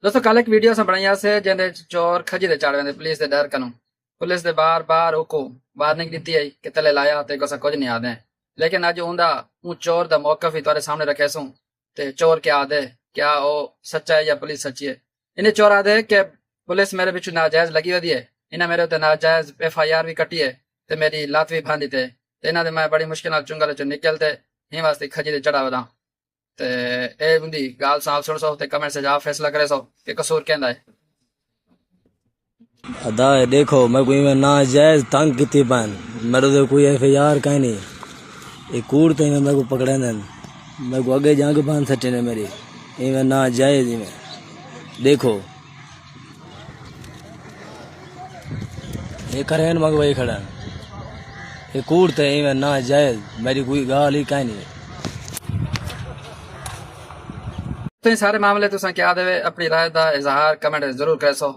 दोस्तों कल एक वीडियो असां बनाई से जंहिंदे चोर खजी ते चाढ़ वेंदे पुलिस दे डर कनो पुलिस दे बार बार ओको वार्निंग दी आई कि तले लाया ते को कुछ नहीं आदे लेकिन अज उंदा ऊ चोर दा मौकफ ही तुम्हारे सामने रखे सूं ते चोर क्या आदे क्या ओ सच्चा है या पुलिस सच्ची है। इन्हें चोर आदे कि पुलिस मेरे पिछू नाजायज लगी वधी है, इन्हें मेरे उत्ते नाजायज FIR भी कटी है ते मेरी लात भी भांदी ते इन्हां दे मैं बड़ी मुश्किल नाल चुंगल चो निकलते हिं वास्ते खजी ते चढ़ा वधा ते ए उंदी गाल साफ सुन सो ते कमेंट से जा फैसला करे सो कि कसूर कहंदा है। अदा है देखो मैं कोई में ना जायज तंग किती पान मेरे तो कोई FIR कहीं नहीं ये कूड़ ते में को पकड़े न मैं को आगे जाके पान सच्चे ने मेरी इनमें ना जायज में देखो ये करें मग वही खड़ा ये कूड़ ते में ना जायज मेरी कोई गाल ही कहीं नहीं। तो सारे मामले तुसा क्या देवे अपनी राय का इजहार कमेंट जरूर करे सो।